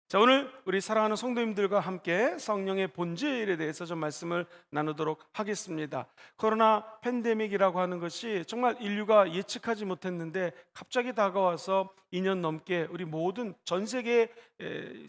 자, 오늘 우리 사랑하는 성도님들과 함께 성령의 본질에 대해서 좀 말씀을 나누도록 하겠습니다. 코로나 팬데믹이라고 하는 것이 정말 인류가 예측하지 못했는데 갑자기 다가와서 2년 넘게 우리 모든 전 세계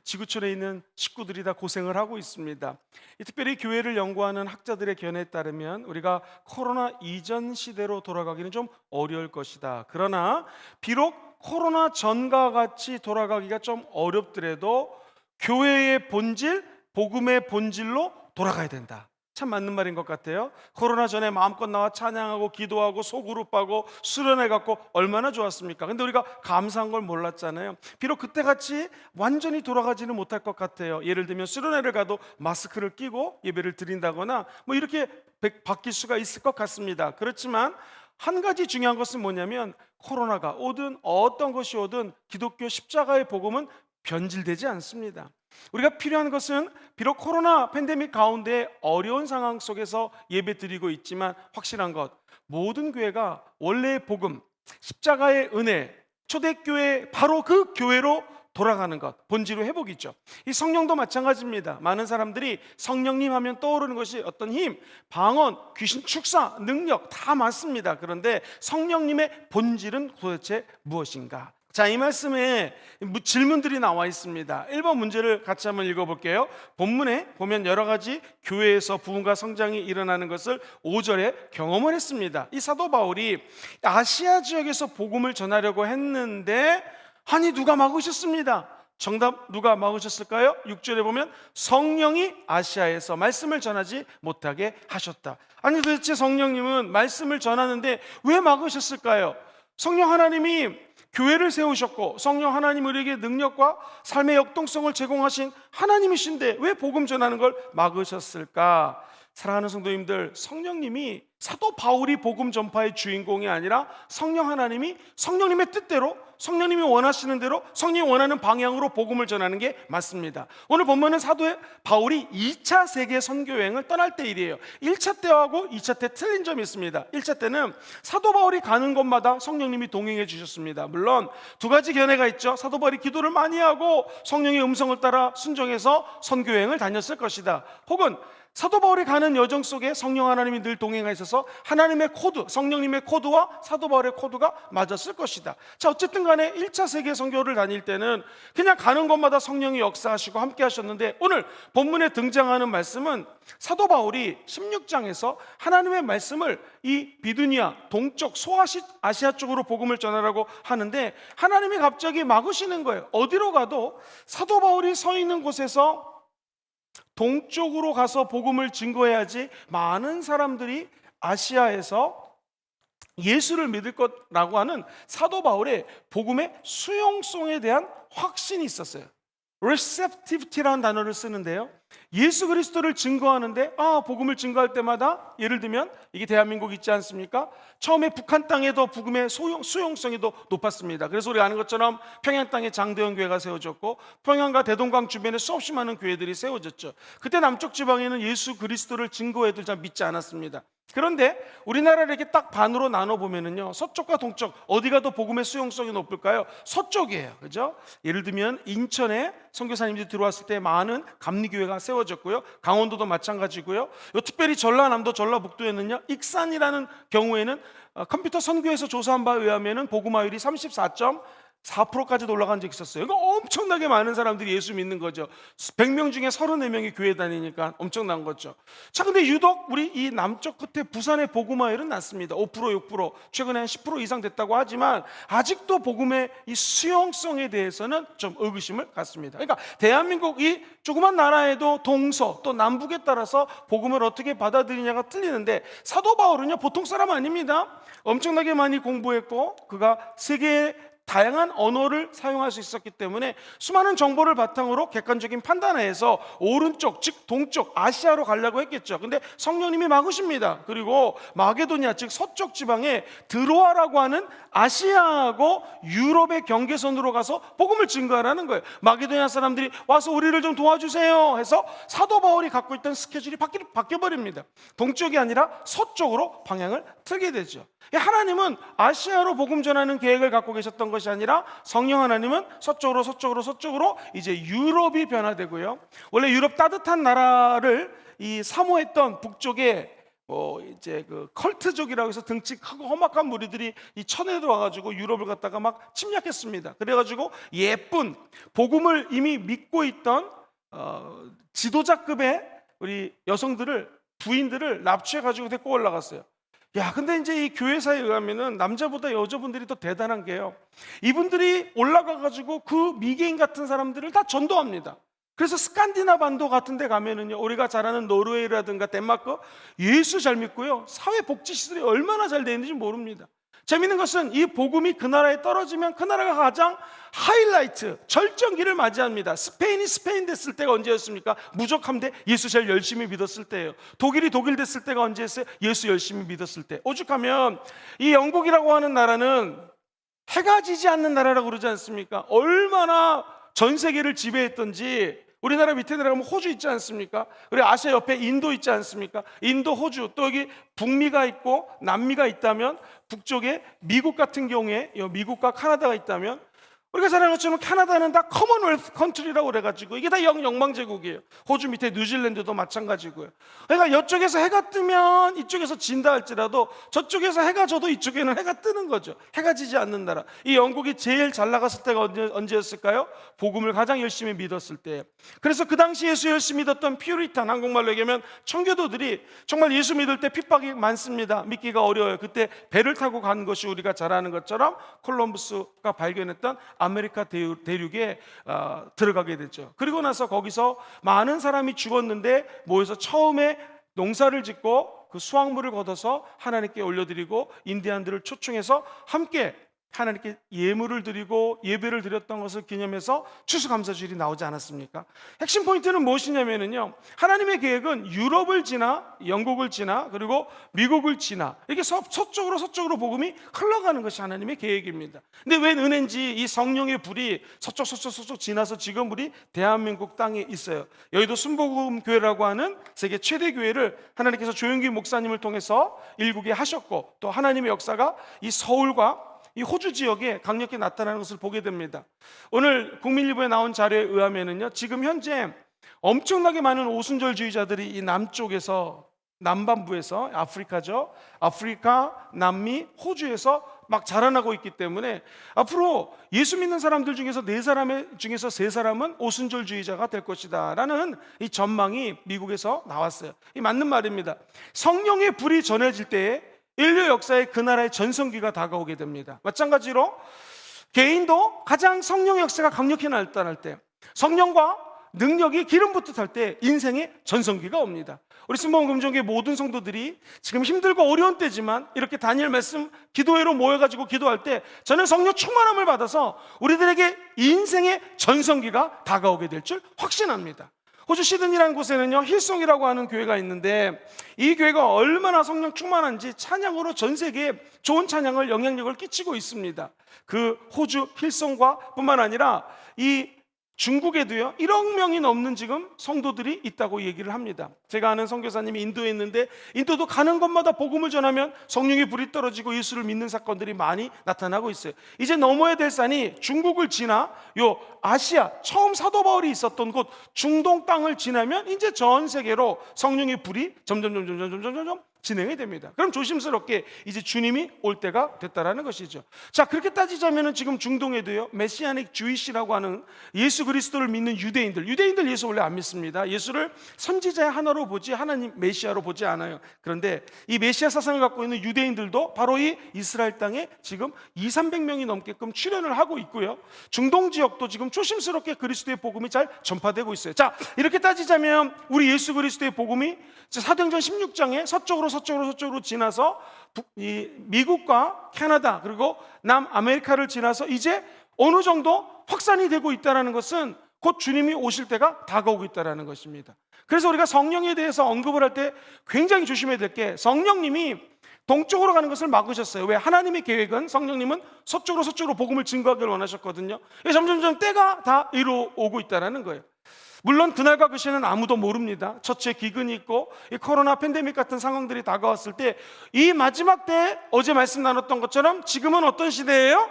지구촌에 있는 식구들이 다 고생을 하고 있습니다. 특별히 교회를 연구하는 학자들의 견해에 따르면 우리가 코로나 이전 시대로 돌아가기는 좀 어려울 것이다. 그러나 비록 코로나 전과 같이 돌아가기가 좀 어렵더라도 교회의 본질, 복음의 본질로 돌아가야 된다. 참 맞는 말인 것 같아요. 코로나 전에 마음껏 나와 찬양하고 기도하고 소그룹하고 수련회 갖고 얼마나 좋았습니까? 근데 우리가 감사한 걸 몰랐잖아요. 비록 그때같이 완전히 돌아가지는 못할 것 같아요. 예를 들면 수련회를 가도 마스크를 끼고 예배를 드린다거나 뭐 이렇게 바뀔 수가 있을 것 같습니다. 그렇지만 한 가지 중요한 것은 뭐냐면 코로나가 오든 어떤 것이 오든 기독교 십자가의 복음은 변질되지 않습니다. 우리가 필요한 것은 비록 코로나 팬데믹 가운데 어려운 상황 속에서 예배 드리고 있지만 확실한 것, 모든 교회가 원래의 복음, 십자가의 은혜, 초대교회 바로 그 교회로 돌아가는 것, 본질의 회복이죠. 이 성령도 마찬가지입니다. 많은 사람들이 성령님 하면 떠오르는 것이 어떤 힘, 방언, 귀신 축사, 능력 다 맞습니다. 그런데 성령님의 본질은 도대체 무엇인가? 자, 이 말씀에 질문들이 나와 있습니다. 1번 문제를 같이 한번 읽어볼게요. 본문에 보면 여러 가지 교회에서 부흥과 성장이 일어나는 것을 5절에 경험을 했습니다. 이 사도 바울이 아시아 지역에서 복음을 전하려고 했는데 아니 누가 막으셨습니다. 정답 누가 막으셨을까요? 6절에 보면 성령이 아시아에서 말씀을 전하지 못하게 하셨다. 아니 도대체 성령님은 말씀을 전하는데 왜 막으셨을까요? 성령 하나님이 교회를 세우셨고 성령 하나님 우리에게 능력과 삶의 역동성을 제공하신 하나님이신데 왜 복음 전하는 걸 막으셨을까? 사랑하는 성도님들, 성령님이 사도 바울이 복음 전파의 주인공이 아니라 성령 하나님이 성령님의 뜻대로 성령님이 원하시는 대로 성령이 원하는 방향으로 복음을 전하는 게 맞습니다. 오늘 본문은 사도 바울이 2차 세계 선교 여행을 떠날 때 일이에요. 1차 때하고 2차 때 틀린 점이 있습니다. 1차 때는 사도 바울이 가는 곳마다 성령님이 동행해 주셨습니다. 물론 두 가지 견해가 있죠. 사도 바울이 기도를 많이 하고 성령의 음성을 따라 순종해서 선교 여행을 다녔을 것이다. 혹은 사도 바울이 가는 여정 속에 성령 하나님이 늘 동행하셔서 하나님의 코드, 성령님의 코드와 사도 바울의 코드가 맞았을 것이다. 자, 어쨌든 간에 1차 세계 선교를 다닐 때는 그냥 가는 곳마다 성령이 역사하시고 함께 하셨는데 오늘 본문에 등장하는 말씀은 사도 바울이 16장에서 하나님의 말씀을 이 비두니아, 동쪽, 소아시아 쪽으로 복음을 전하라고 하는데 하나님이 갑자기 막으시는 거예요. 어디로 가도 사도 바울이 서 있는 곳에서 동쪽으로 가서 복음을 증거해야지 많은 사람들이 아시아에서 예수를 믿을 거라고 하는 사도 바울의 복음의 수용성에 대한 확신이 있었어요. receptivity라는 단어를 쓰는데요, 예수 그리스도를 증거하는데 복음을 증거할 때마다 예를 들면 이게 대한민국 있지 않습니까? 처음에 북한 땅에도 복음의 수용성이 더 높았습니다. 그래서 우리가 아는 것처럼 평양 땅에 장대현 교회가 세워졌고 평양과 대동강 주변에 수없이 많은 교회들이 세워졌죠. 그때 남쪽 지방에는 예수 그리스도를 증거해도 잘 믿지 않았습니다. 그런데 우리나라를 이렇게 딱 반으로 나눠보면요, 서쪽과 동쪽 어디가 더 복음의 수용성이 높을까요? 서쪽이에요. 그죠? 예를 들면 인천에 선교사님들이 들어왔을 때 많은 감리교회가 세워졌고요, 강원도도 마찬가지고요. 특별히 전라남도 전라북도에는요, 익산이라는 경우에는 컴퓨터 선교에서 조사한 바에 의하면 복음화율이 34.4%까지도 올라간 적이 있었어요. 그러니까 엄청나게 많은 사람들이 예수 믿는 거죠. 100명 중에 34명이 교회 다니니까 엄청난 거죠. 자, 근데 유독 우리 이 남쪽 끝에 부산의 복음화율은 낮습니다. 5%, 6%, 최근에 한 10% 이상 됐다고 하지만 아직도 복음의 이 수용성에 대해서는 좀 의구심을 갖습니다. 그러니까 대한민국 이 조그만 나라에도 동서 또 남북에 따라서 복음을 어떻게 받아들이냐가 틀리는데 사도 바울은요 보통 사람 아닙니다. 엄청나게 많이 공부했고 그가 세계의 다양한 언어를 사용할 수 있었기 때문에 수많은 정보를 바탕으로 객관적인 판단해서 오른쪽 즉 동쪽 아시아로 가려고 했겠죠. 근데 성령님이 막으십니다. 그리고 마게도니아 즉 서쪽 지방에 드로아라고 하는 아시아하고 유럽의 경계선으로 가서 복음을 증거하라는 거예요. 마게도니아 사람들이 와서 우리를 좀 도와주세요 해서 사도 바울이 갖고 있던 스케줄이 바뀌어버립니다. 동쪽이 아니라 서쪽으로 방향을 틀게 되죠. 하나님은 아시아로 복음 전하는 계획을 갖고 계셨던 것이 아니라 성령 하나님은 서쪽으로 이제 유럽이 변화되고요. 원래 유럽 따뜻한 나라를 이 사모했던 북쪽에 이제 그 컬트족이라고 해서 등치 크고 험악한 무리들이 이 천에 들어와가지고 유럽을 갖다가 막 침략했습니다. 그래가지고 예쁜 복음을 이미 믿고 있던 지도자급의 우리 여성들을, 부인들을 납치해가지고 데리고 올라갔어요. 근데 이제 이 교회사에 의하면은 남자보다 여자분들이 더 대단한 게요, 이분들이 올라가가지고 그 미개인 같은 사람들을 다 전도합니다. 그래서 스칸디나반도 같은 데 가면은요, 우리가 잘 아는 노르웨이라든가 덴마크, 예수 잘 믿고요, 사회복지시설이 얼마나 잘 되어 있는지 모릅니다. 재밌는 것은 이 복음이 그 나라에 떨어지면 그 나라가 가장 하이라이트, 절정기를 맞이합니다. 스페인이 스페인 됐을 때가 언제였습니까? 무적함대 예수 제일 열심히 믿었을 때예요. 독일이 독일 됐을 때가 언제였어요? 예수 열심히 믿었을 때. 오죽하면 이 영국이라고 하는 나라는 해가 지지 않는 나라라고 그러지 않습니까? 얼마나 전 세계를 지배했던지. 우리나라 밑에 내려가면 호주 있지 않습니까? 그리고 아시아 옆에 인도 있지 않습니까? 인도, 호주, 또 여기 북미가 있고 남미가 있다면, 북쪽에 미국 같은 경우에 미국과 카나다가 있다면, 우리가 잘 아는 것처럼 캐나다는 다 커먼웰스 컨트리라고 그래가지고 이게 다 영망제국이에요. 호주 밑에 뉴질랜드도 마찬가지고요. 그러니까 이쪽에서 해가 뜨면 이쪽에서 진다 할지라도 저쪽에서 해가 져도 이쪽에는 해가 뜨는 거죠. 해가 지지 않는 나라. 이 영국이 제일 잘 나갔을 때가 언제였을까요? 복음을 가장 열심히 믿었을 때. 그래서 그 당시 예수 열심히 믿었던 퓨리탄, 한국말로 얘기하면 청교도들이 정말 예수 믿을 때 핍박이 많습니다. 믿기가 어려워요. 그때 배를 타고 간 것이 우리가 잘 아는 것처럼 콜럼버스가 발견했던 아메리카 대륙에 들어가게 됐죠. 그리고 나서 거기서 많은 사람이 죽었는데 모여서 처음에 농사를 짓고 그 수확물을 걷어서 하나님께 올려드리고 인디안들을 초청해서 함께 하나님께 예물을 드리고 예배를 드렸던 것을 기념해서 추수감사주일이 나오지 않았습니까? 핵심 포인트는 무엇이냐면요, 하나님의 계획은 유럽을 지나 영국을 지나 그리고 미국을 지나 이렇게 서쪽으로 복음이 흘러가는 것이 하나님의 계획입니다. 근데 웬 은혜인지 이 성령의 불이 서쪽 지나서 지금 우리 대한민국 땅에 있어요. 여의도 순복음교회라고 하는 세계 최대 교회를 하나님께서 조영기 목사님을 통해서 일국에 하셨고, 또 하나님의 역사가 이 서울과 이 호주 지역에 강력히 나타나는 것을 보게 됩니다. 오늘 국민일보에 나온 자료에 의하면은요, 지금 현재 엄청나게 많은 오순절주의자들이 이 남쪽에서, 남반부에서, 아프리카죠, 아프리카, 남미, 호주에서 막 자라나고 있기 때문에 앞으로 예수 믿는 사람들 중에서 4사람 중에서 3사람은 오순절주의자가 될 것이다 라는 이 전망이 미국에서 나왔어요. 이 맞는 말입니다. 성령의 불이 전해질 때에 인류 역사에 그 나라의 전성기가 다가오게 됩니다. 마찬가지로 개인도 가장 성령 역사가 강력히 나타날 때, 성령과 능력이 기름 붓듯할 때 인생의 전성기가 옵니다. 우리 순복음금종교회 모든 성도들이 지금 힘들고 어려운 때지만 이렇게 다니엘 말씀 기도회로 모여가지고 기도할 때 저는 성령 충만함을 받아서 우리들에게 인생의 전성기가 다가오게 될 줄 확신합니다. 호주 시드니라는 곳에는요, 힐송이라고 하는 교회가 있는데 이 교회가 얼마나 성령 충만한지 찬양으로 전 세계에 좋은 찬양을, 영향력을 끼치고 있습니다. 그 호주 힐송과 뿐만 아니라 이 중국에도요 1억 명이 넘는 지금 성도들이 있다고 얘기를 합니다. 제가 아는 선교사님이 인도에 있는데 인도도 가는 곳마다 복음을 전하면 성령의 불이 떨어지고 예수를 믿는 사건들이 많이 나타나고 있어요. 이제 넘어야 될 산이 중국을 지나 요 아시아, 처음 사도 바울이 있었던 곳 중동 땅을 지나면 이제 전 세계로 성령의 불이 점점 진행이 됩니다. 그럼 조심스럽게 이제 주님이 올 때가 됐다라는 것이죠. 자, 그렇게 따지자면 지금 중동에도요 메시아닉 주이시라고 하는 예수 그리스도를 믿는 유대인들 예수 원래 안 믿습니다. 예수를 선지자의 하나로 보지 하나님 메시아로 보지 않아요. 그런데 이 메시아 사상을 갖고 있는 유대인들도 바로 이 이스라엘 땅에 지금 200~300명이 넘게끔 출현을 하고 있고요, 중동 지역도 지금 조심스럽게 그리스도의 복음이 잘 전파되고 있어요. 자, 이렇게 따지자면 우리 예수 그리스도의 복음이 사도행전 16장에 서쪽으로 지나서 이 미국과 캐나다 그리고 남아메리카를 지나서 이제 어느 정도 확산이 되고 있다는 것은 곧 주님이 오실 때가 다가오고 있다는 것입니다. 그래서 우리가 성령에 대해서 언급을 할 때 굉장히 조심해야 될 게, 성령님이 동쪽으로 가는 것을 막으셨어요. 왜? 하나님의 계획은 성령님은 서쪽으로 복음을 증거하기를 원하셨거든요. 점점 때가 다 이루어오고 있다는 거예요. 물론 그날과 그 시는 아무도 모릅니다. 처치에 기근이 있고 이 코로나 팬데믹 같은 상황들이 다가왔을 때 이 마지막 때에 어제 말씀 나눴던 것처럼 지금은 어떤 시대예요?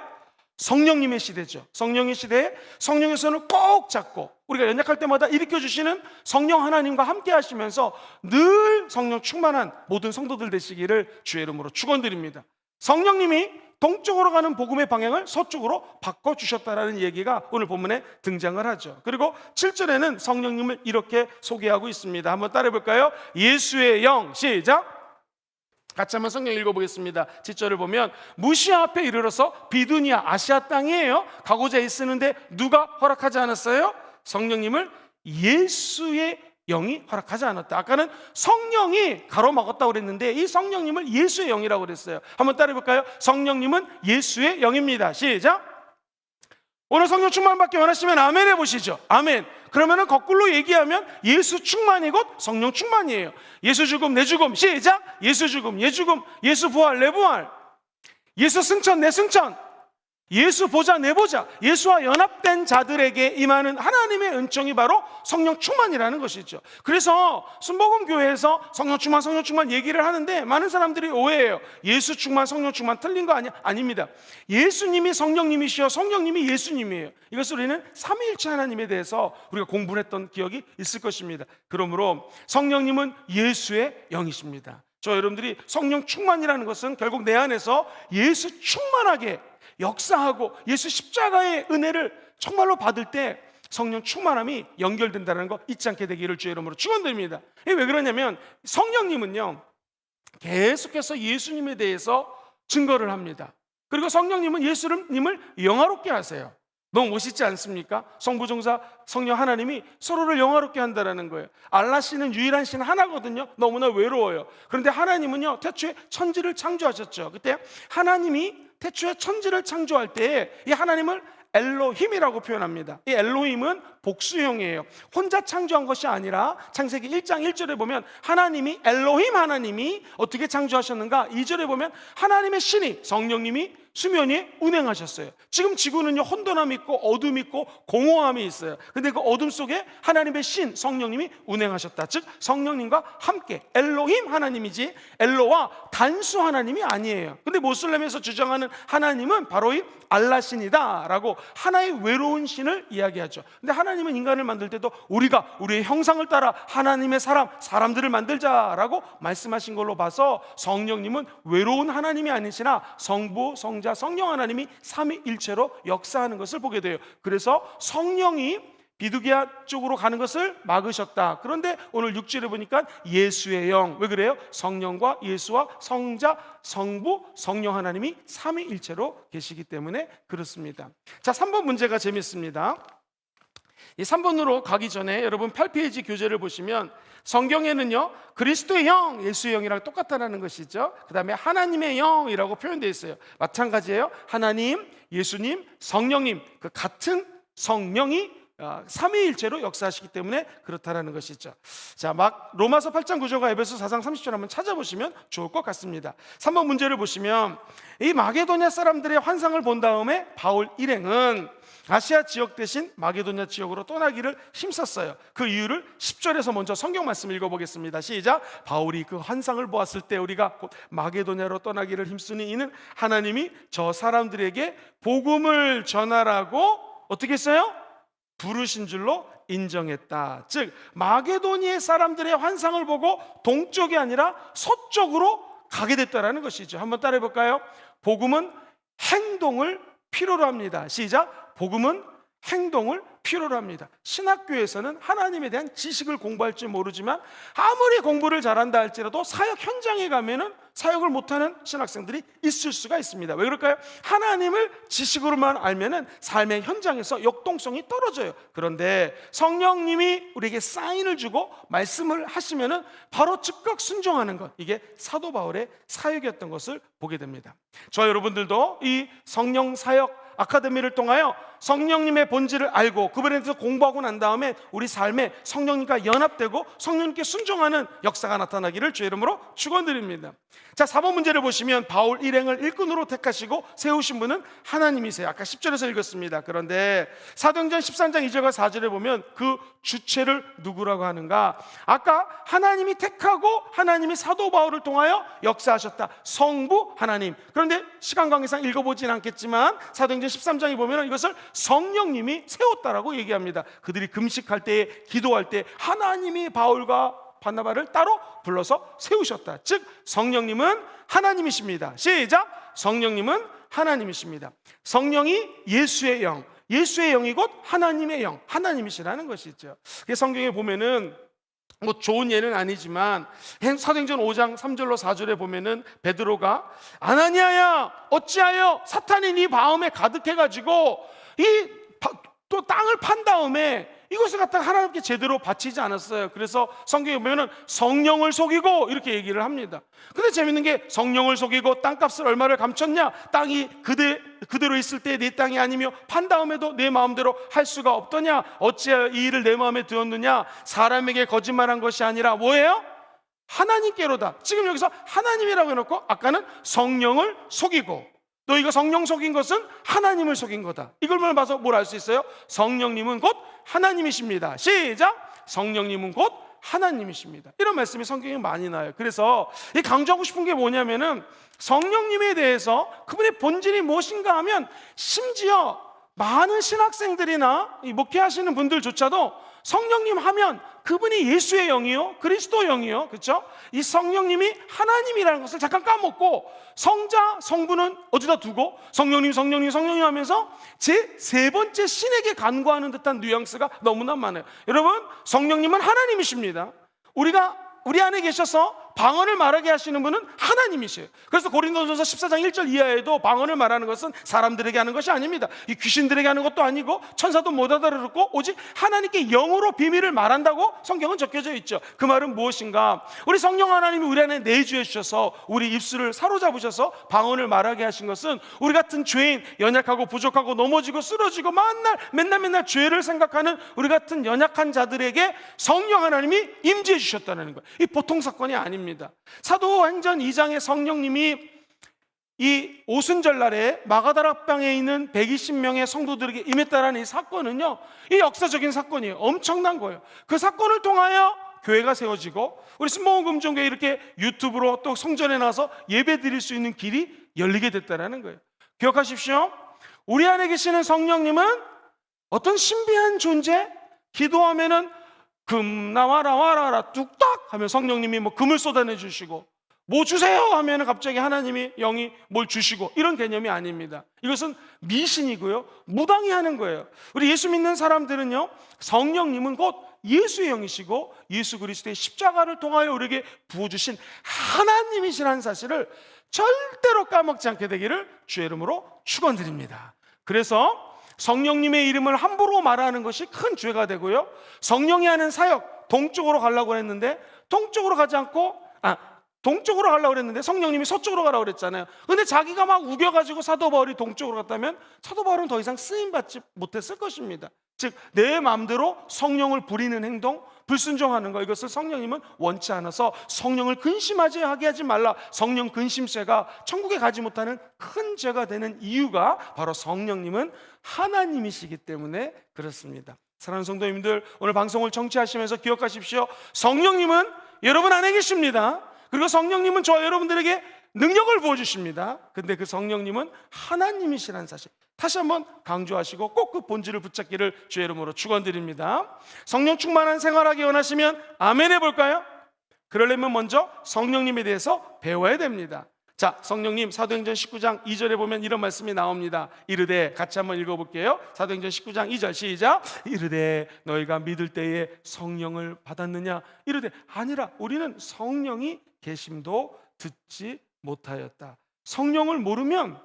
성령님의 시대죠. 성령의 시대에 성령의 손을 꼭 잡고 우리가 연약할 때마다 일으켜주시는 성령 하나님과 함께 하시면서 늘 성령 충만한 모든 성도들 되시기를 주의 이름으로 축원드립니다. 성령님이 동쪽으로 가는 복음의 방향을 서쪽으로 바꿔주셨다라는 얘기가 오늘 본문에 등장을 하죠. 그리고 7절에는 성령님을 이렇게 소개하고 있습니다. 한번 따라해 볼까요? 예수의 영, 시작! 같이 한번 성경 읽어보겠습니다. 7절을 보면 무시아 앞에 이르러서 비두니아 아시아 땅이에요. 가고자 있으는데 누가 허락하지 않았어요? 성령님을 예수의 영이 허락하지 않았다. 아까는 성령이 가로막았다고 그랬는데 이 성령님을 예수의 영이라고 그랬어요. 한번 따라해 볼까요? 성령님은 예수의 영입니다. 시작! 오늘 성령 충만 받기 원하시면 아멘 해보시죠. 아멘. 그러면은 거꾸로 얘기하면 예수 충만이 곧 성령 충만이에요. 예수 죽음 내 죽음, 시작! 예수 죽음 얘 죽음, 예수 부활 내 부활, 예수 승천 내 승천, 예수 보좌 내 보좌, 예수와 연합된 자들에게 임하는 하나님의 은총이 바로 성령 충만이라는 것이죠. 그래서 순복음교회에서 성령 충만 얘기를 하는데 많은 사람들이 오해해요. 예수 충만 성령 충만 틀린 거 아니야? 아닙니다. 예수님이 성령님이시여 성령님이 예수님이에요. 이것을 우리는 삼위일체 하나님에 대해서 우리가 공부를 했던 기억이 있을 것입니다. 그러므로 성령님은 예수의 영이십니다. 저 여러분들이 성령 충만이라는 것은 결국 내 안에서 예수 충만하게 역사하고 예수 십자가의 은혜를 정말로 받을 때 성령 충만함이 연결된다는 거 잊지 않게 되기를 주의 이름으로 축원드립니다. 왜 그러냐면 성령님은요 계속해서 예수님에 대해서 증거를 합니다. 그리고 성령님은 예수님을 영화롭게 하세요. 너무 멋있지 않습니까? 성부종사 성령 하나님이 서로를 영화롭게 한다는 거예요. 알라 씨는 유일한 신 하나거든요. 너무나 외로워요. 그런데 하나님은요 태초에 천지를 창조하셨죠. 그때 하나님이 태초에 천지를 창조할 때 이 하나님을 엘로힘이라고 표현합니다. 이 엘로힘은 복수형이에요. 혼자 창조한 것이 아니라 창세기 1장 1절에 보면 하나님이 엘로힘 하나님이 어떻게 창조하셨는가? 2절에 보면 하나님의 신이 성령님이 수면 위에 운행하셨어요. 지금 지구는요 혼돈함이 있고 어둠이 있고 공허함이 있어요. 근데 그 어둠 속에 하나님의 신 성령님이 운행하셨다. 즉 성령님과 함께 엘로힘 하나님이지 엘로와 단수 하나님이 아니에요. 근데 모슬렘에서 주장하는 하나님은 바로 이 알라 신이다 라고 하나의 외로운 신을 이야기하죠. 근데 하나님은 인간을 만들 때도 우리가 우리의 형상을 따라 하나님의 사람들을 만들자라고 말씀하신 걸로 봐서 성령님은 외로운 하나님이 아니시나 성부, 성자, 성령 하나님이 삼위일체로 역사하는 것을 보게 돼요. 그래서 성령이 비두기아 쪽으로 가는 것을 막으셨다. 그런데 오늘 6절에 보니까 예수의 영, 왜 그래요? 성령과 예수와 성자, 성부, 성령 하나님이 삼위일체로 계시기 때문에 그렇습니다. 자, 3번 문제가 재밌습니다. 이 3번으로 가기 전에 여러분 8페이지 교재를 보시면 성경에는요 그리스도의 영, 예수의 영이랑 똑같다는 것이죠. 그 다음에 하나님의 영이라고 표현되어 있어요. 마찬가지예요. 하나님, 예수님, 성령님 그 같은 성령이 삼위일체로 역사하시기 때문에 그렇다라는 것이죠. 자, 막 로마서 8장 9절과 에베소 4장 30절 한번 찾아보시면 좋을 것 같습니다. 3번 문제를 보시면 이 마게도냐 사람들의 환상을 본 다음에 바울 일행은 아시아 지역 대신 마게도냐 지역으로 떠나기를 힘썼어요. 그 이유를 10절에서 먼저 성경 말씀 읽어보겠습니다. 시작. 바울이 그 환상을 보았을 때 우리가 곧 마게도냐로 떠나기를 힘쓰니 이는 하나님이 저 사람들에게 복음을 전하라고 어떻게 했어요? 부르신 줄로 인정했다. 즉 마게도니아 사람들의 환상을 보고 동쪽이 아니라 서쪽으로 가게 됐다라는 것이죠. 한번 따라해 볼까요? 복음은 행동을 필요로 합니다. 시작. 복음은 행동을 필요로 합니다. 신학교에서는 하나님에 대한 지식을 공부할지 모르지만 아무리 공부를 잘한다 할지라도 사역 현장에 가면은 사역을 못하는 신학생들이 있을 수가 있습니다. 왜 그럴까요? 하나님을 지식으로만 알면은 삶의 현장에서 역동성이 떨어져요. 그런데 성령님이 우리에게 사인을 주고 말씀을 하시면은 바로 즉각 순종하는 것, 이게 사도 바울의 사역이었던 것을 보게 됩니다. 저 여러분들도 이 성령 사역 아카데미를 통하여 성령님의 본질을 알고 그분에 대해서 공부하고 난 다음에 우리 삶에 성령님과 연합되고 성령님께 순종하는 역사가 나타나기를 주의 이름으로 축원드립니다. 자, 4번 문제를 보시면 바울 일행을 일꾼으로 택하시고 세우신 분은 하나님이세요. 아까 10절에서 읽었습니다. 그런데 사도행전 13장 2절과 4절에 보면 그 주체를 누구라고 하는가? 아까 하나님이 택하고 하나님이 사도 바울을 통하여 역사하셨다. 성부 하나님. 그런데 시간 관계상 읽어보진 않겠지만 사도행전 13장에 보면 이것을 성령님이 세웠다라고 얘기합니다. 그들이 금식할 때, 기도할 때 하나님이 바울과 바나바를 따로 불러서 세우셨다. 즉 성령님은 하나님이십니다. 시작! 성령님은 하나님이십니다. 성령이 예수의 영, 예수의 영이 곧 하나님의 영, 하나님이시라는 것이죠. 성경에 보면은 뭐 좋은 예는 아니지만 사도행전 5장 3절로 4절에 보면은 베드로가 아나니아야 어찌하여 사탄이 네 마음에 가득해가지고 또 땅을 판 다음에 이것을 갖다가 하나님께 제대로 바치지 않았어요. 그래서 성경에 보면은 성령을 속이고 이렇게 얘기를 합니다. 근데 재밌는 게 성령을 속이고 땅값을 얼마를 감췄냐? 땅이 그대로 있을 때 내 땅이 아니며 판 다음에도 내 마음대로 할 수가 없더냐? 어찌하여 이 일을 내 마음에 두었느냐? 사람에게 거짓말한 것이 아니라 뭐예요? 하나님께로다. 지금 여기서 하나님이라고 해놓고 아까는 성령을 속이고, 너희가 성령 속인 것은 하나님을 속인 거다. 이걸 봐서 뭘 알 수 있어요? 성령님은 곧 하나님이십니다. 시작! 성령님은 곧 하나님이십니다. 이런 말씀이 성경에 많이 나와요. 그래서 이 강조하고 싶은 게 뭐냐면은 성령님에 대해서 그분의 본질이 무엇인가 하면 심지어 많은 신학생들이나 이 목회하시는 분들조차도 성령님 하면 그분이 예수의 영이요, 그리스도 영이요, 그렇죠? 이 성령님이 하나님이라는 것을 잠깐 까먹고 성자, 성부는 어디다 두고 성령님 하면서 제 세 번째 신에게 간구하는 듯한 뉘앙스가 너무나 많아요. 여러분, 성령님은 하나님이십니다. 우리 안에 계셔서 방언을 말하게 하시는 분은 하나님이세요. 그래서 고린도전서 14장 1절 이하에도 방언을 말하는 것은 사람들에게 하는 것이 아닙니다. 이 귀신들에게 하는 것도 아니고 천사도 못 알아듣고 오직 하나님께 영으로 비밀을 말한다고 성경은 적혀져 있죠. 그 말은 무엇인가? 우리 성령 하나님이 우리 안에 내주해 주셔서 우리 입술을 사로잡으셔서 방언을 말하게 하신 것은 우리 같은 죄인, 연약하고 부족하고 넘어지고 쓰러지고 맨날 죄를 생각하는 우리 같은 연약한 자들에게 성령 하나님이 임재해 주셨다는 거예요. 이 보통 사건이 아닙니다. 사도행전 2장에 성령님이 이 오순절날에 마가다락방에 있는 120명의 성도들에게 임했다라는 이 사건은요, 이 역사적인 사건이에요. 엄청난 거예요. 그 사건을 통하여 교회가 세워지고 우리 신봉금종교회 이렇게 유튜브로 또 성전에 나와서 예배 드릴 수 있는 길이 열리게 됐다라는 거예요. 기억하십시오. 우리 안에 계시는 성령님은 어떤 신비한 존재, 기도하면은 금 나와라 뚝딱 하면 성령님이 뭐 금을 쏟아내 주시고, 뭐 주세요 하면 갑자기 하나님이 영이 뭘 주시고, 이런 개념이 아닙니다. 이것은 미신이고요, 무당이 하는 거예요. 우리 예수 믿는 사람들은요, 성령님은 곧 예수의 영이시고 예수 그리스도의 십자가를 통하여 우리에게 부어주신 하나님이시라는 사실을 절대로 까먹지 않게 되기를 주의 이름으로 축원드립니다. 그래서 성령님의 이름을 함부로 말하는 것이 큰 죄가 되고요, 성령이 하는 사역, 동쪽으로 가려고 했는데 동쪽으로 가지 않고 동쪽으로 가려고 그랬는데 성령님이 서쪽으로 가라고 그랬잖아요. 근데 자기가 막 우겨가지고 사도 바울이 동쪽으로 갔다면 사도 바울은 더 이상 쓰임받지 못했을 것입니다. 즉 내 마음대로 성령을 부리는 행동, 불순종하는 거, 이것을 성령님은 원치 않아서 성령을 근심하게 하지 말라. 성령 근심죄가 천국에 가지 못하는 큰 죄가 되는 이유가 바로 성령님은 하나님이시기 때문에 그렇습니다. 사랑하는 성도님들, 오늘 방송을 청취하시면서 기억하십시오. 성령님은 여러분 안에 계십니다. 그리고 성령님은 저와 여러분들에게 능력을 부어주십니다. 근데 그 성령님은 하나님이시라는 사실 다시 한번 강조하시고 꼭 그 본질을 붙잡기를 주의 이름으로 축원드립니다. 성령 충만한 생활하기 원하시면 아멘 해볼까요? 그러려면 먼저 성령님에 대해서 배워야 됩니다. 자, 성령님 사도행전 19장 2절에 보면 이런 말씀이 나옵니다. 이르되, 같이 한번 읽어볼게요. 사도행전 19장 2절 시작. 이르되 너희가 믿을 때에 성령을 받았느냐? 이르되 아니라 우리는 성령이 계심도 듣지 못하였다. 성령을 모르면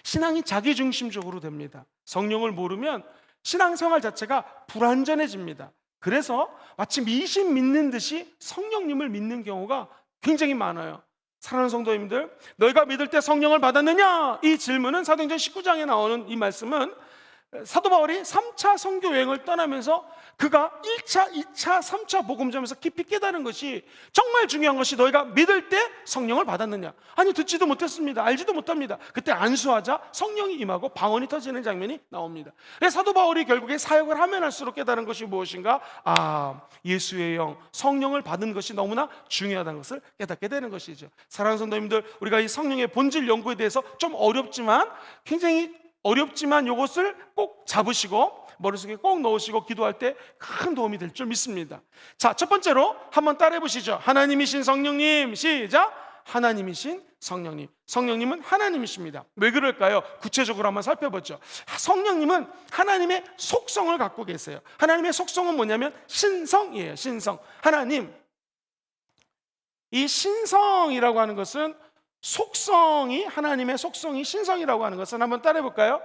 신앙이 자기중심적으로 됩니다. 성령을 모르면 신앙생활 자체가 불완전해집니다. 그래서 마치 미신 믿는 듯이 성령님을 믿는 경우가 굉장히 많아요. 사랑하는 성도님들, 너희가 믿을 때 성령을 받았느냐? 이 질문은 사도행전 19장에 나오는 이 말씀은 사도 바울이 3차 선교 여행을 떠나면서 그가 1차, 2차, 3차 복음전에서 깊이 깨달은 것이 정말 중요한 것이 너희가 믿을 때 성령을 받았느냐? 아니, 듣지도 못했습니다. 알지도 못합니다. 그때 안수하자 성령이 임하고 방언이 터지는 장면이 나옵니다. 그래서 사도 바울이 결국에 사역을 하면 할수록 깨달은 것이 무엇인가? 예수의 영, 성령을 받은 것이 너무나 중요하다는 것을 깨닫게 되는 것이죠. 사랑하는 성도님들, 우리가 이 성령의 본질 연구에 대해서 좀 굉장히 어렵지만 이것을 꼭 잡으시고 머릿속에 꼭 넣으시고 기도할 때 큰 도움이 될 줄 믿습니다. 자, 첫 번째로 한번 따라해 보시죠. 하나님이신 성령님, 시작. 하나님이신 성령님. 성령님은 하나님이십니다. 왜 그럴까요? 구체적으로 한번 살펴보죠. 성령님은 하나님의 속성을 갖고 계세요. 하나님의 속성은 뭐냐면 신성이에요. 신성. 하나님, 이 신성이라고 하는 것은 하나님의 속성이 신성이라고 하는 것은 한번 따라해 볼까요?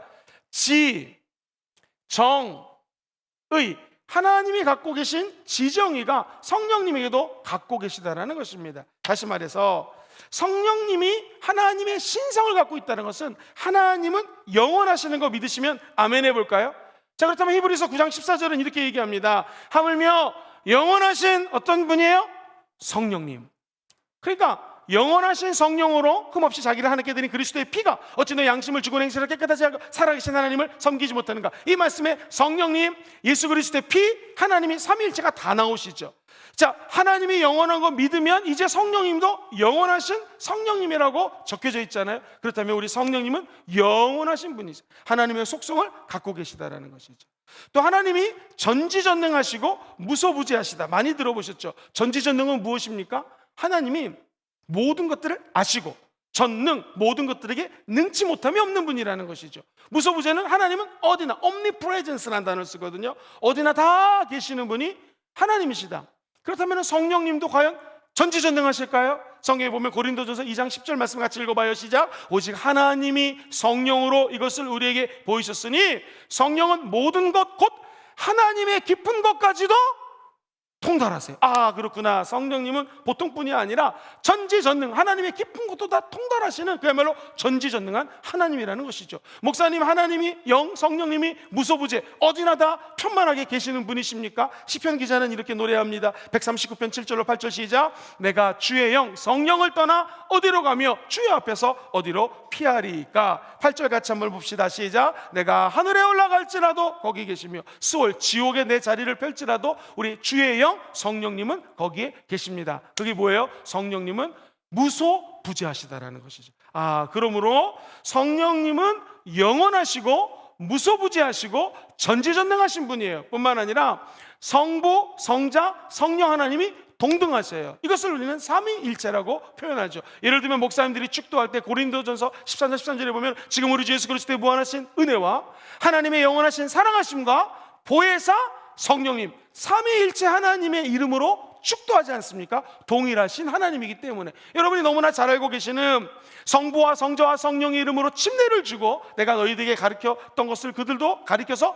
의, 하나님이 갖고 계신 지정의가 성령님에게도 갖고 계시다라는 것입니다. 다시 말해서 성령님이 하나님의 신성을 갖고 있다는 것은 하나님은 영원하시는 거 믿으시면 아멘 해볼까요? 자, 그렇다면 히브리서 9장 14절은 이렇게 얘기합니다. 하물며 영원하신 어떤 분이에요? 성령님. 그러니까 영원하신 성령으로 흠없이 자기를 하나님께 드린 그리스도의 피가 어찌 너 양심을 주고 행실을 깨끗하지 하고 살아계신 하나님을 섬기지 못하는가? 이 말씀에 성령님, 예수 그리스도의 피, 하나님이 삼위일체가 다 나오시죠. 자, 하나님이 영원한 거 믿으면 이제 성령님도 영원하신 성령님이라고 적혀져 있잖아요. 그렇다면 우리 성령님은 영원하신 분이죠. 하나님의 속성을 갖고 계시다라는 것이죠. 또 하나님이 전지전능하시고 무소부재하시다. 많이 들어보셨죠? 전지전능은 무엇입니까? 하나님이 모든 것들을 아시고 전능, 모든 것들에게 능치 못함이 없는 분이라는 것이죠. 무소부재는 하나님은 어디나 omnipresence라는 단어를 쓰거든요. 어디나 다 계시는 분이 하나님이시다. 그렇다면 성령님도 과연 전지전능하실까요? 성경에 보면 고린도전서 2장 10절 말씀 같이 읽어봐요. 시작. 오직 하나님이 성령으로 이것을 우리에게 보이셨으니 성령은 모든 것 곧 하나님의 깊은 것까지도 통달하세요. 그렇구나. 성령님은 보통뿐이 아니라 전지전능, 하나님의 깊은 것도 다 통달하시는 그야말로 전지전능한 하나님이라는 것이죠. 목사님, 하나님이 성령님이 무소부재 어디나 다 편만하게 계시는 분이십니까? 시편 기자는 이렇게 노래합니다. 139편 7절로 8절 시작. 내가 주의 영 성령을 떠나 어디로 가며 주의 앞에서 어디로 피하리까? 8절 같이 한번 봅시다. 시작. 내가 하늘에 올라갈지라도 거기 계시며 수월 지옥에 내 자리를 펼지라도 우리 주의 영 성령님은 거기에 계십니다. 그게 뭐예요? 성령님은 무소부재하시다라는 것이죠. 그러므로 성령님은 영원하시고 무소부재하시고 전지전능하신 분이에요. 뿐만 아니라 성부, 성자, 성령 하나님이 동등하세요. 이것을 우리는 삼위일체라고 표현하죠. 예를 들면 목사님들이 축도할 때 고린도전서 13장 13절에 보면 지금 우리 주 예수 그리스도의 무한하신 은혜와 하나님의 영원하신 사랑하심과 보혜사 성령님, 삼위일체 하나님의 이름으로 축도하지 않습니까? 동일하신 하나님이기 때문에 여러분이 너무나 잘 알고 계시는 성부와 성자와 성령의 이름으로 침례를 주고 내가 너희들에게 가르쳤던 것을 그들도 가르쳐서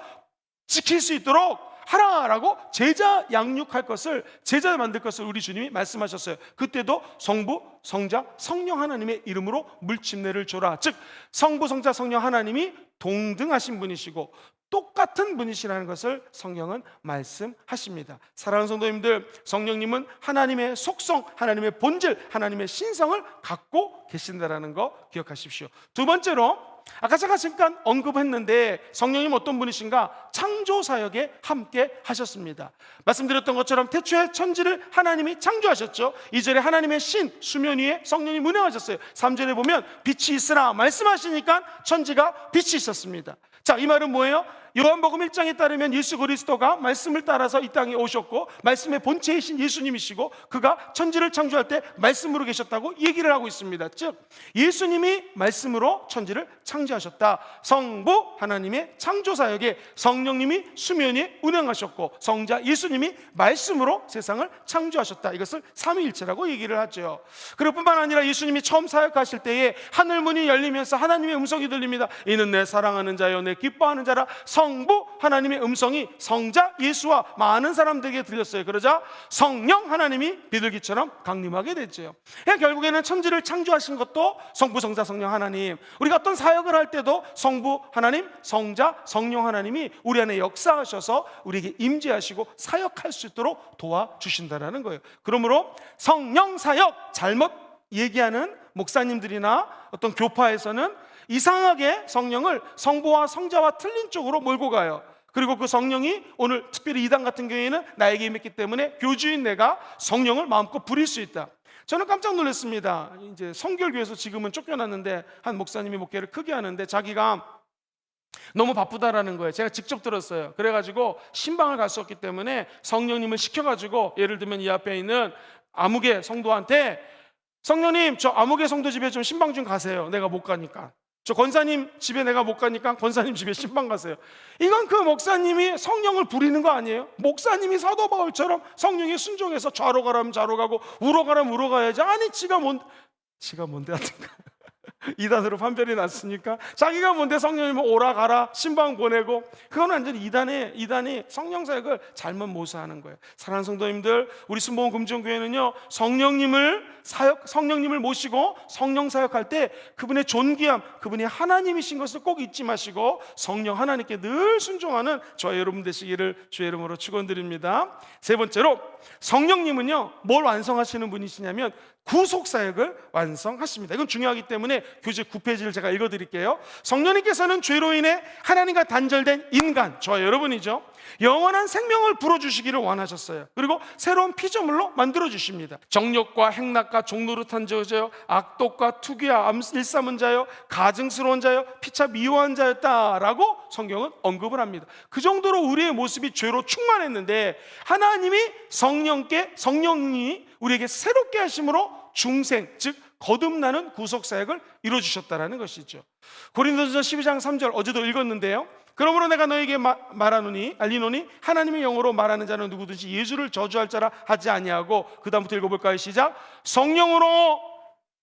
지킬 수 있도록 하라라고 제자 양육할 것을, 제자 만들 것을 우리 주님이 말씀하셨어요. 그때도 성부, 성자, 성령 하나님의 이름으로 물침례를 줘라. 즉 성부, 성자, 성령 하나님이 동등하신 분이시고 똑같은 분이시라는 것을 성경은 말씀하십니다. 사랑하는 성도님들, 성령님은 하나님의 속성, 하나님의 본질, 하나님의 신성을 갖고 계신다는 거 기억하십시오. 두 번째로 아까 제가 잠깐 언급했는데 성령님 어떤 분이신가? 창조사역에 함께 하셨습니다. 말씀드렸던 것처럼 태초에 천지를 하나님이 창조하셨죠. 2절에 하나님의 신 수면 위에 성령이 운행하셨어요. 3절에 보면 빛이 있으라 말씀하시니까 천지가 빛이 있었습니다. 자, 이 말은 뭐예요? 요한복음 1장에 따르면 예수 그리스도가 말씀을 따라서 이 땅에 오셨고 말씀의 본체이신 예수님이시고 그가 천지를 창조할 때 말씀으로 계셨다고 얘기를 하고 있습니다. 즉 예수님이 말씀으로 천지를 창조하셨다. 성부 하나님의 창조사역에 성령님이 수면 위에 운행하셨고 성자 예수님이 말씀으로 세상을 창조하셨다. 이것을 삼위일체라고 얘기를 하죠. 그리고 뿐만 아니라 예수님이 처음 사역하실 때에 하늘 문이 열리면서 하나님의 음성이 들립니다. 이는 내 사랑하는 자여 내 기뻐하는 자라. 성부 하나님의 음성이 성자 예수와 많은 사람들에게 들렸어요. 그러자 성령 하나님이 비둘기처럼 강림하게 됐죠. 결국에는 천지를 창조하신 것도 성부, 성자, 성령 하나님, 우리가 어떤 사역을 할 때도 성부 하나님, 성자, 성령 하나님이 우리 안에 역사하셔서 우리에게 임재하시고 사역할 수 있도록 도와주신다는 거예요. 그러므로 성령 사역 잘못 얘기하는 목사님들이나 어떤 교파에서는 이상하게 성령을 성부와 성자와 틀린 쪽으로 몰고 가요. 그리고 그 성령이 오늘 특별히 이단 같은 경우에는 나에게 임했기 때문에 교주인 내가 성령을 마음껏 부릴 수 있다. 저는 깜짝 놀랐습니다. 이제 성결교에서 지금은 쫓겨났는데 한 목사님이 목회를 크게 하는데 자기가 너무 바쁘다라는 거예요. 제가 직접 들었어요. 그래가지고 신방을 갈 수 없기 때문에 성령님을 시켜가지고, 예를 들면 이 앞에 있는 아무개 성도한테 성령님 저 아무개 성도 집에 좀 신방 좀 가세요. 내가 못 가니까. 저 권사님 집에 내가 못 가니까 권사님 집에 신방 가세요. 이건 그 목사님이 성령을 부리는 거 아니에요? 목사님이 사도 바울처럼 성령에 순종해서 좌로 가라면 좌로 가고 우로 가라면 우로 가야지. 아니 지가 뭔데 하든가. 이단으로 판별이 났으니까 자기가 뭔데 성령님은 오라 가라 신방 보내고, 그건 완전히 이단이 성령 사역을 잘못 모사하는 거예요. 사랑하는 성도님들, 우리 순복음 금정교회는요 성령님을 모시고 성령 사역할 때 그분의 존귀함, 그분이 하나님이신 것을 꼭 잊지 마시고 성령 하나님께 늘 순종하는 저와 여러분 되시기를 주의 이름으로 축원드립니다. 세 번째로, 성령님은요 뭘 완성하시는 분이시냐면 구속사역을 완성하십니다. 이건 중요하기 때문에 교재 9페이지를 제가 읽어드릴게요. 성령님께서는 죄로 인해 하나님과 단절된 인간, 저와 여러분이죠, 영원한 생명을 불어주시기를 원하셨어요. 그리고 새로운 피조물로 만들어주십니다. 정욕과 행락과 종노릇한 자요, 악독과 투기와 일삼은 자요, 가증스러운 자요, 피차 미워한 자였다라고 성경은 언급을 합니다. 그 정도로 우리의 모습이 죄로 충만했는데 하나님이 성령이 우리에게 새롭게 하심으로 중생, 즉 거듭나는 구속사역을 이루어주셨다는 것이죠. 고린도전서 12장 3절 어제도 읽었는데요. 그러므로 내가 너에게 알리노니 하나님의 영으로 말하는 자는 누구든지 예수를 저주할 자라 하지 아니하고, 그 다음부터 읽어볼까요? 시작. 성령으로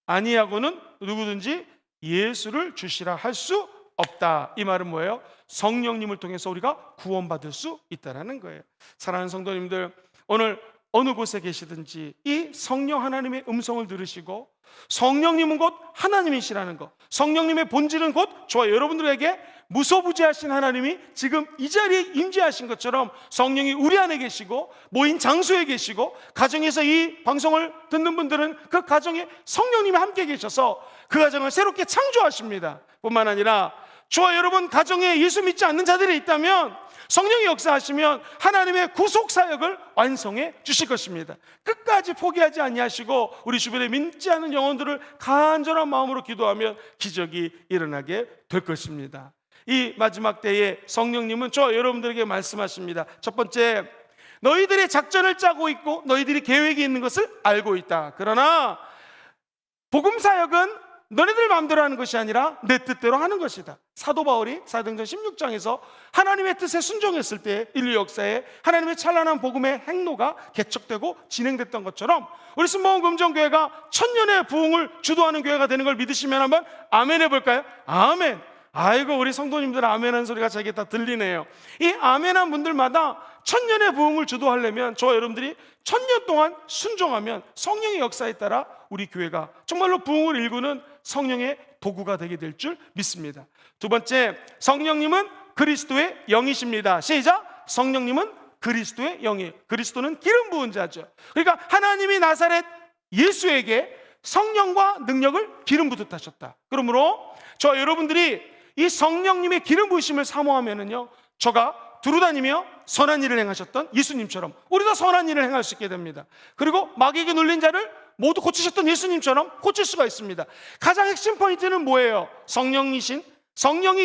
아니하고는 누구든지 예수를 주시라 할 수 없다. 이 말은 뭐예요? 성령님을 통해서 우리가 구원받을 수 있다는 거예요. 사랑하는 성도님들, 오늘 어느 곳에 계시든지 이 성령 하나님의 음성을 들으시고, 성령님은 곧 하나님이시라는 것, 성령님의 본질은 곧 저와 여러분들에게 무소부지하신 하나님이 지금 이 자리에 임재하신 것처럼 성령이 우리 안에 계시고 모인 장소에 계시고, 가정에서 이 방송을 듣는 분들은 그 가정에 성령님이 함께 계셔서 그 가정을 새롭게 창조하십니다. 뿐만 아니라 저와 여러분 가정에 예수 믿지 않는 자들이 있다면 성령이 역사하시면 하나님의 구속사역을 완성해 주실 것입니다. 끝까지 포기하지 아니하시고 우리 주변에 믿지 않는 영혼들을 간절한 마음으로 기도하면 기적이 일어나게 될 것입니다. 이 마지막 때에 성령님은 저 여러분들에게 말씀하십니다. 첫 번째, 너희들의 작전을 짜고 있고 너희들이 계획이 있는 것을 알고 있다. 그러나 복음사역은 너희들 마음대로 하는 것이 아니라 내 뜻대로 하는 것이다. 사도 바울이 사도행전 16장에서 하나님의 뜻에 순종했을 때 인류 역사에 하나님의 찬란한 복음의 행로가 개척되고 진행됐던 것처럼 우리 순복음 금정교회가 천년의 부흥을 주도하는 교회가 되는 걸 믿으시면 한번 아멘 해볼까요? 아멘. 아이고, 우리 성도님들 아멘한 소리가 저에게 다 들리네요. 이 아멘한 분들마다 천년의 부흥을 주도하려면 저와 여러분들이 천년 동안 순종하면 성령의 역사에 따라 우리 교회가 정말로 부흥을 일구는 성령의 도구가 되게 될 줄 믿습니다. 두 번째, 성령님은 그리스도의 영이십니다. 시작! 성령님은 그리스도의 영이에요. 그리스도는 기름 부은 자죠. 그러니까 하나님이 나사렛 예수에게 성령과 능력을 기름 부듯 하셨다. 그러므로 저 여러분들이 이 성령님의 기름 부으심을 사모하면은요, 저가 두루다니며 선한 일을 행하셨던 예수님처럼 우리도 선한 일을 행할 수 있게 됩니다. 그리고 마귀에게 눌린 자를 모두 고치셨던 예수님처럼 고칠 수가 있습니다. 가장 핵심 포인트는 뭐예요? 성령이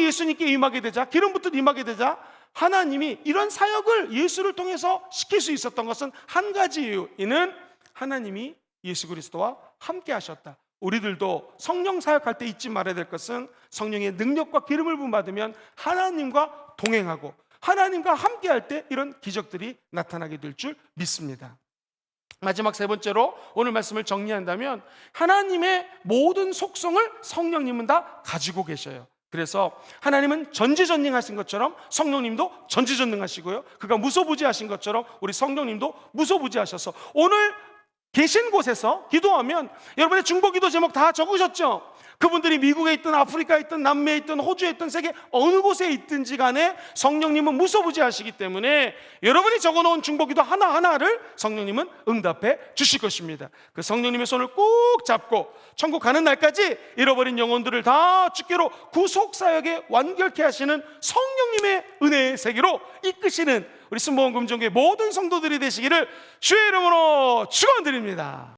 예수님께 임하게 되자, 기름 붓듯 임하게 되자 하나님이 이런 사역을 예수를 통해서 시킬 수 있었던 것은 한 가지예요. 이는 하나님이 예수 그리스도와 함께 하셨다. 우리들도 성령 사역할 때 잊지 말아야 될 것은 성령의 능력과 기름을 부음받으면 하나님과 동행하고 하나님과 함께 할 때 이런 기적들이 나타나게 될 줄 믿습니다. 마지막 세 번째로 오늘 말씀을 정리한다면 하나님의 모든 속성을 성령님은 다 가지고 계셔요. 그래서 하나님은 전지전능하신 것처럼 성령님도 전지전능하시고요, 그가 무소부지하신 것처럼 우리 성령님도 무소부지하셔서 오늘 계신 곳에서 기도하면, 여러분의 중보기도 제목 다 적으셨죠? 그분들이 미국에 있든 아프리카에 있든 남미에 있든 호주에 있든 세계 어느 곳에 있든지 간에 성령님은 무소부지하시기 때문에 여러분이 적어놓은 중보기도 하나하나를 성령님은 응답해 주실 것입니다. 그 성령님의 손을 꼭 잡고 천국 가는 날까지 잃어버린 영혼들을 다 주께로 구속사역에 완결케 하시는 성령님의 은혜의 세계로 이끄시는 우리 순복음 금종교회 모든 성도들이 되시기를 주의 이름으로 축원드립니다.